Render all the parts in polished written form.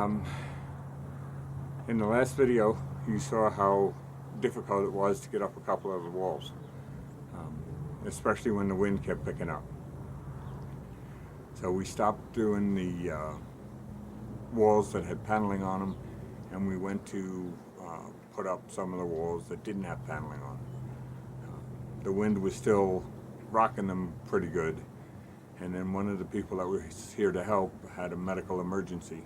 In the last video, you saw how difficult it was to get up a couple of the walls, especially when the wind kept picking up. So we stopped doing the walls that had paneling on them, and we went to put up some of the walls that didn't have paneling on them. The wind was still rocking them pretty good, and then one of the people that was here to help had a medical emergency.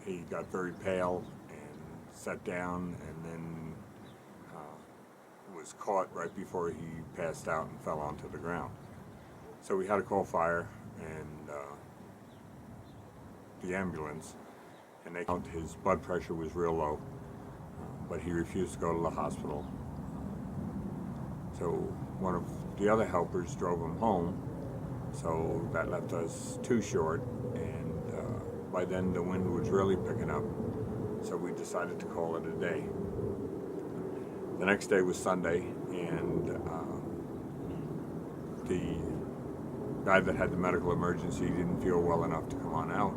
He got very pale and sat down, and then was caught right before he passed out and fell onto the ground. So we had to call fire and the ambulance, and they found his blood pressure was real low, but he refused to go to the hospital. So one of the other helpers drove him home, so that left us two short, and by then the wind was really picking up, so we decided to call it a day. The next day was Sunday, and the guy that had the medical emergency didn't feel well enough to come on out.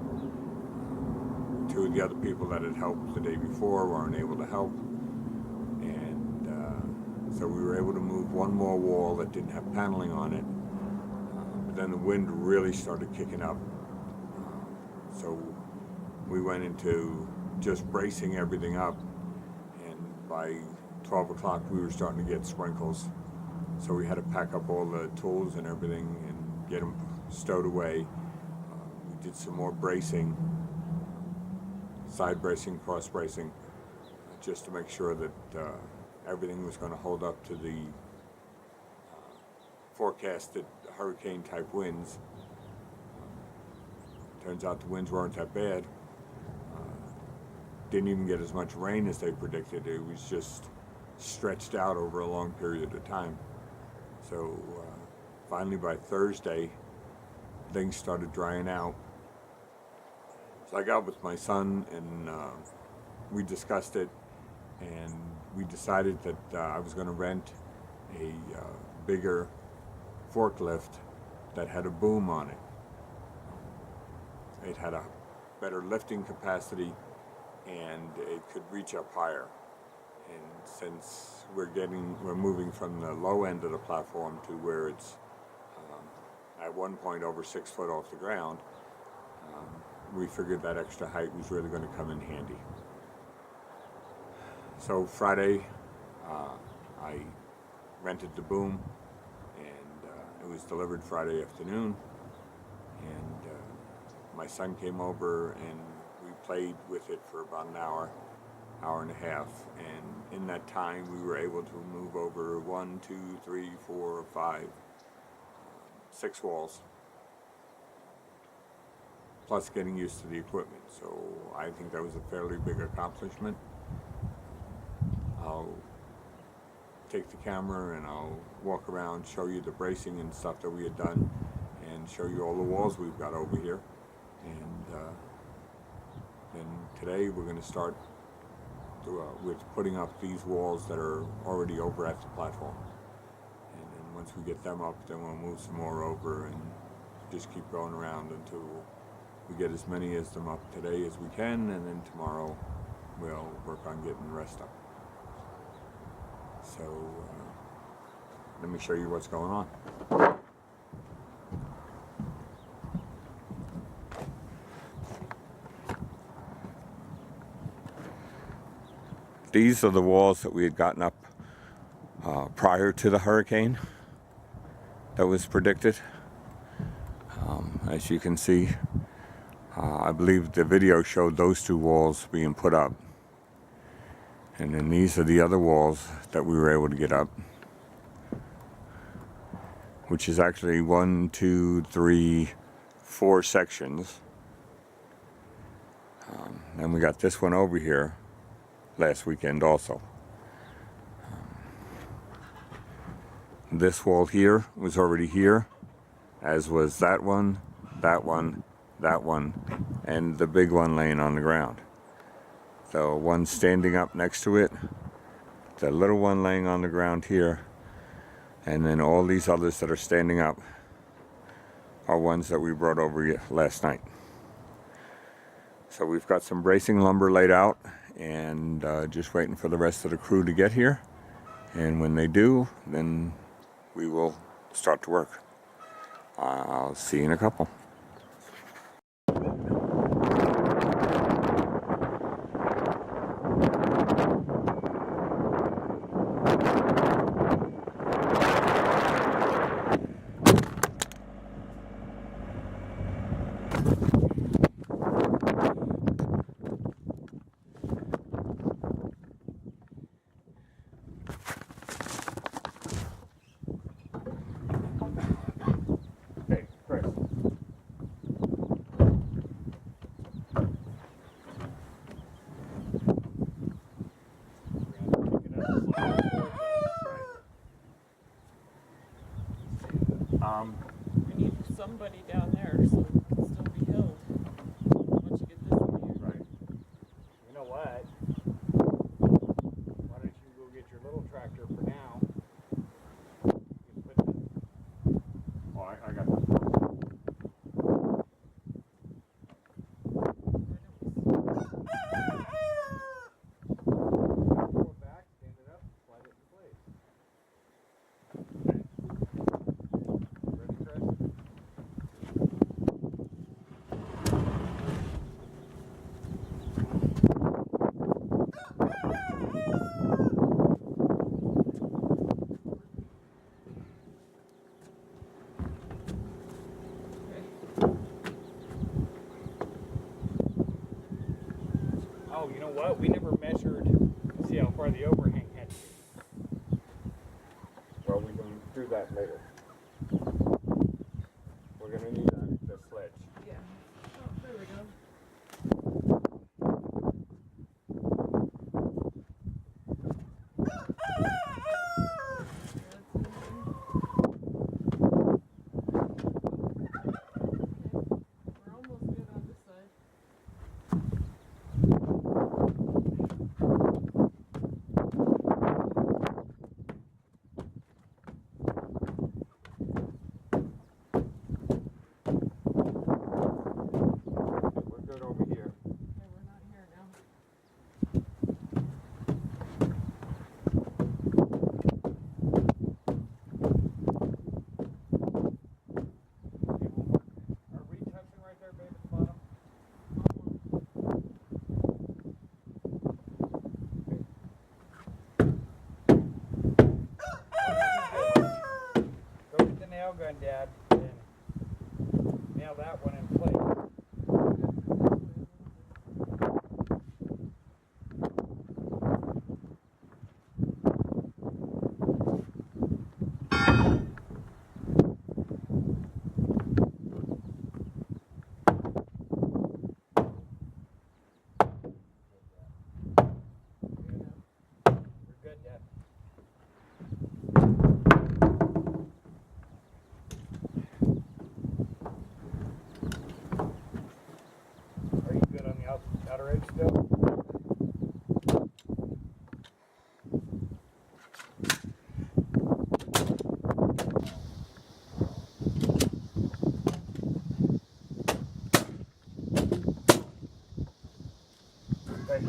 Two of the other people that had helped the day before weren't able to help, and so we were able to move one more wall that didn't have paneling on it, but then the wind really started kicking up. So we went into just bracing everything up, and by 12 o'clock we were starting to get sprinkles. So we had to pack up all the tools and everything and get them stowed away. We did some more bracing, side bracing, cross bracing, just to make sure that everything was going to hold up to the forecasted hurricane type winds. Turns out the winds weren't that bad. Didn't even get as much rain as they predicted. It was just stretched out over a long period of time. So finally by Thursday, things started drying out. So I got with my son, and we discussed it, and we decided that I was going to rent a bigger forklift that had a boom on it. It had a better lifting capacity, and it could reach up higher. And since we're moving from the low end of the platform to where it's at one point over 6 foot off the ground, we figured that extra height was really going to come in handy. So Friday, I rented the boom, and it was delivered Friday afternoon, and my son came over and we played with it for about an hour and a half, and in that time we were able to move over 1, 2, 3, 4, 5, 6 walls, plus getting used to the equipment. So I think that was a fairly big accomplishment. I'll take the camera and I'll walk around, show you the bracing and stuff that we had done, and show you all the walls we've got over here. And then today we're going to start with putting up these walls that are already over at the platform. And then once we get them up, then we'll move some more over and just keep going around until we get as many of them up today as we can, and then tomorrow we'll work on getting the rest up. So let me show you what's going on. These are the walls that we had gotten up prior to the hurricane that was predicted. As you can see, I believe the video showed those two walls being put up. And then these are the other walls that we were able to get up, which is actually 1, 2, 3, 4 sections. And we got this one over here last weekend also. This wall here was already here, as was that one, that one, that one, and the big one laying on the ground. The one standing up next to it, the little one laying on the ground here, and then all these others that are standing up are ones that we brought over last night. So we've got some bracing lumber laid out, and just waiting for the rest of the crew to get here. And when they do, then we will start to work. I'll see you in a couple. Hey, Chris. We need somebody down there so it can still be held once you get this in here. Right. You know what? Why don't you go get your little tractor for now? You can put the, Oh, I got that. pull it back, stand it up, slide it in place. Ready, Chris? Oh, you know what? We never measured to see how far the overhang had to be. Well, we can do that later. We're gonna need the sledge. Yeah. Oh, there we go. We're almost good on this side. We're good over here. Okay, we're not here now. Are we touching right there, babe, at the bottom? Go get the nail gun, Dad, and nail that one in place. You're good, Dad. Are you good on the outer edge still? Okay.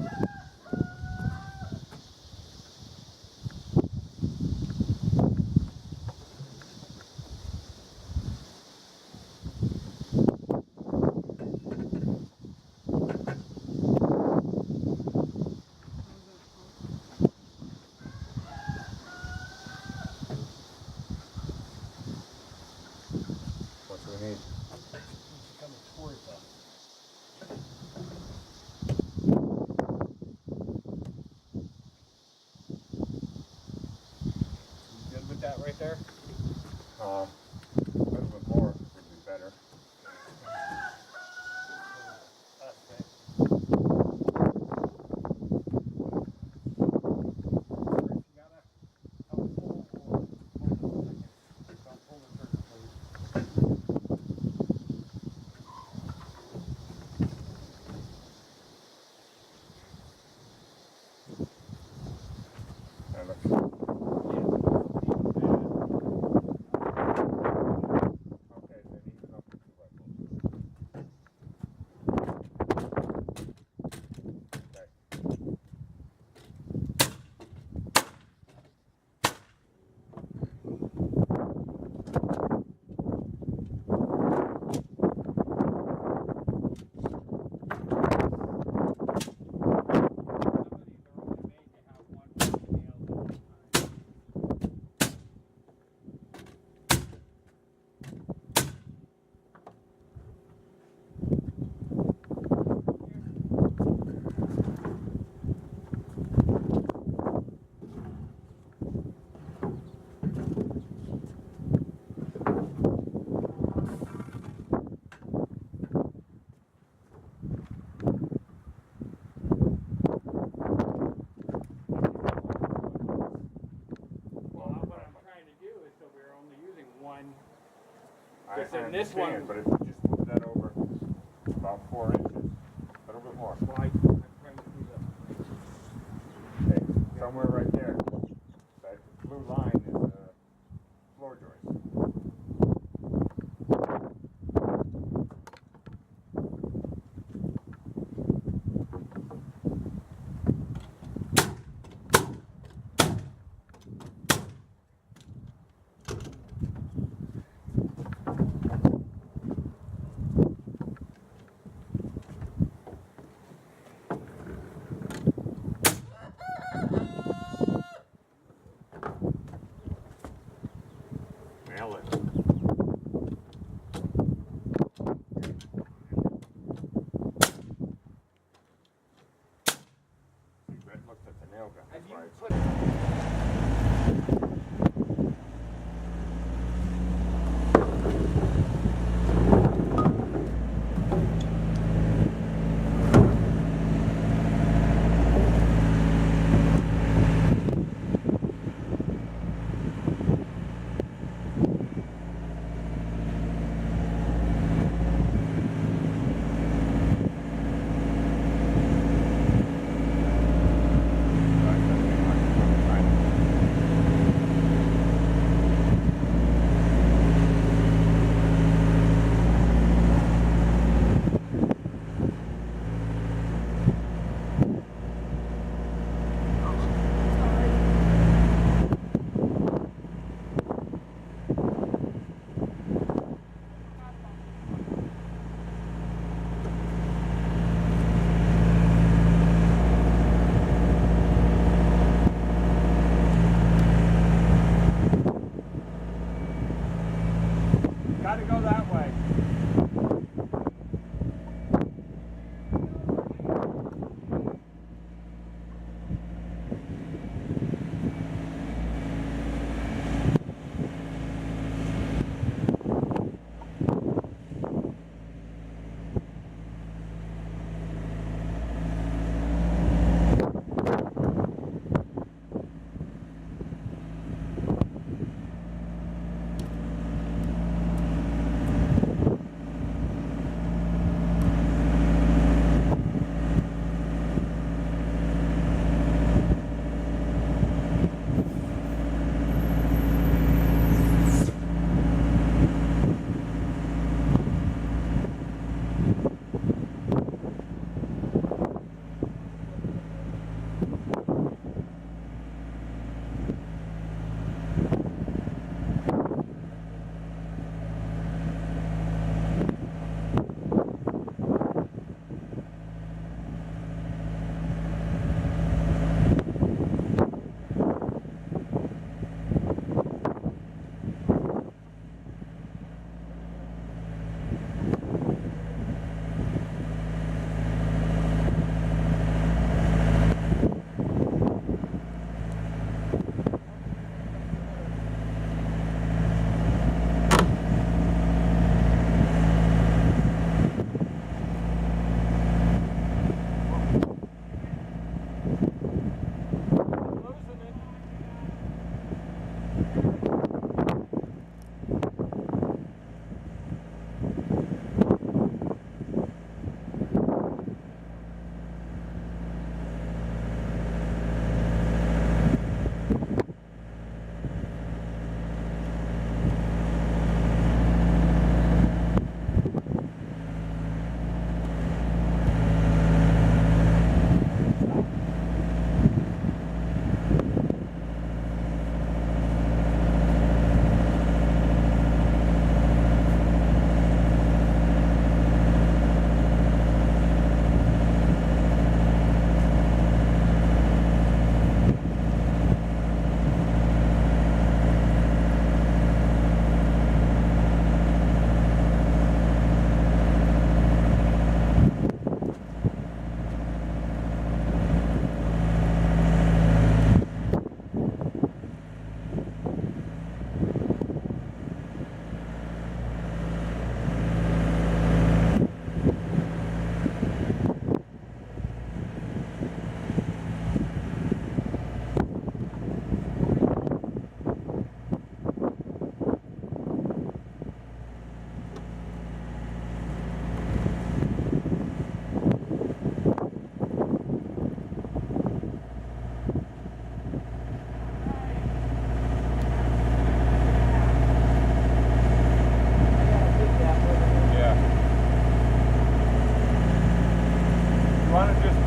Because in this one, understand, but if you just move that over about 4 inches, a little bit more. slide right through the. Okay, somewhere right there. That blue line is a floor joist. Nail it. See, Brett looked at the nail gun. Have That's you why it's- put?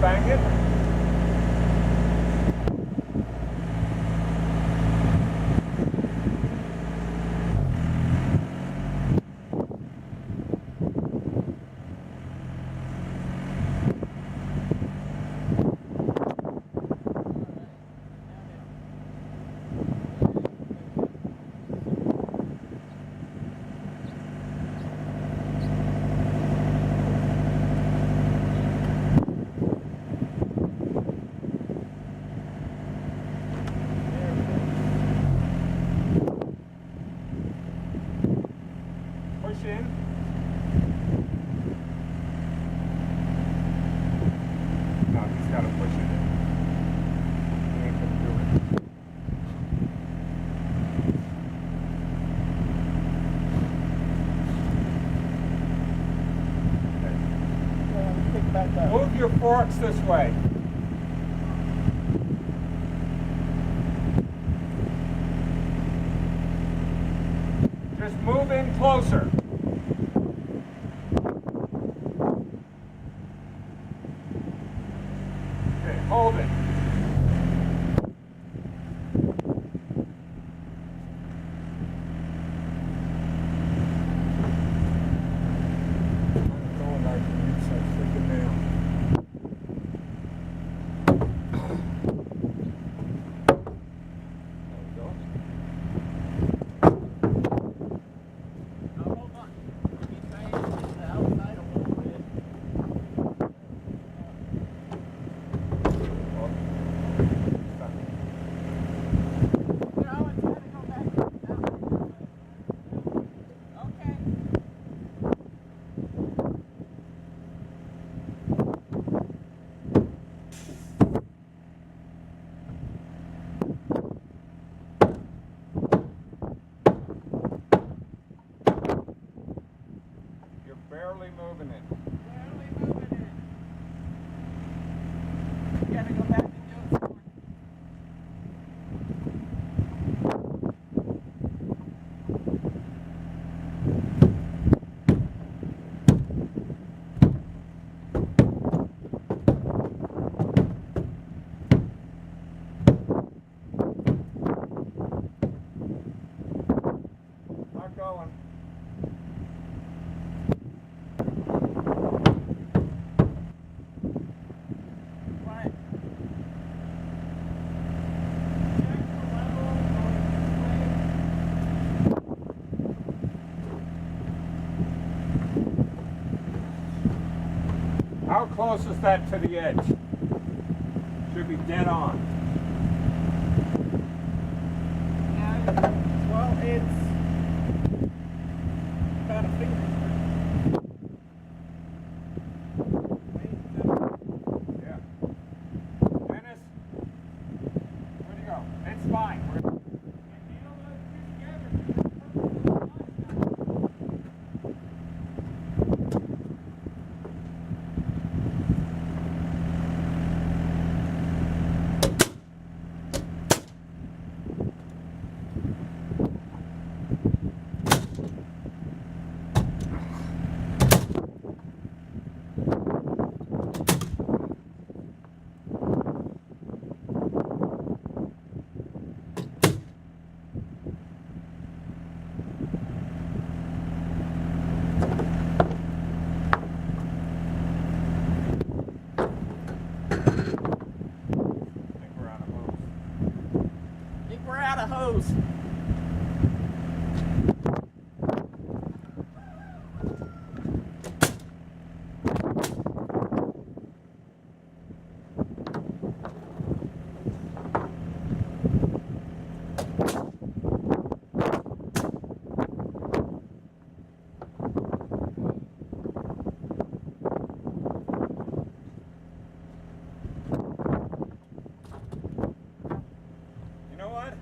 bang it. Push in. No, he's got to push it in. He ain't gonna do it. Pick back up. Move your forks this way. Just move in closer. Okay, hold it. I'm going like this, I freaking nail. There we go. Now hold on. You try and hit the outside a little bit. No, it's gotta go back down. Okay. You're barely moving it. Barely moving it. You gotta go back and do it some more. Not going. What? Check the level going this way. How close is that to the edge? Should be dead on. Yeah, well, it's about a finger. Yeah. Dennis, where'd you go? It's fine. Think we're out of hose. You know what?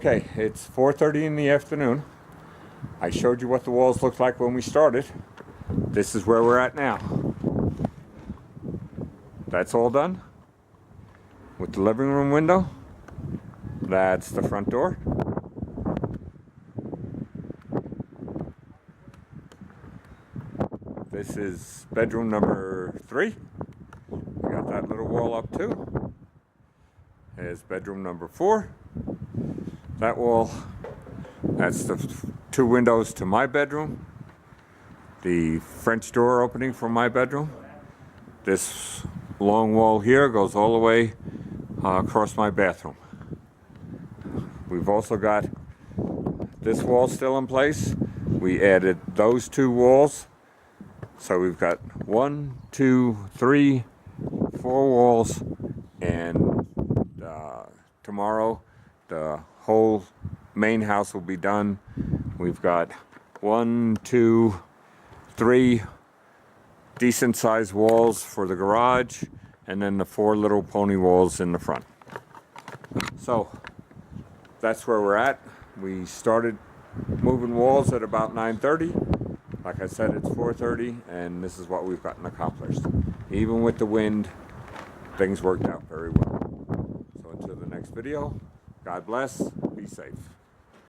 Okay, it's 4:30 in the afternoon. I showed you what the walls looked like when we started. This is where we're at now. That's all done. With the living room window. That's the front door. This is bedroom number 3. We got that little wall up too. There's bedroom number 4. That wall, that's the 2 windows to my bedroom. The French door opening from my bedroom. This long wall here goes all the way across my bathroom. We've also got this wall still in place. We added those 2 walls. So we've got 1, 2, 3, 4 walls, and tomorrow the whole main house will be done. We've got 1, 2, 3 decent sized walls for the garage, and then the 4 little pony walls in the front. So that's where we're at. We started moving walls at about 9:30. Like I said, it's 4:30, and this is what we've gotten accomplished. Even with the wind, things worked out very well. So until the next video, God bless, be safe.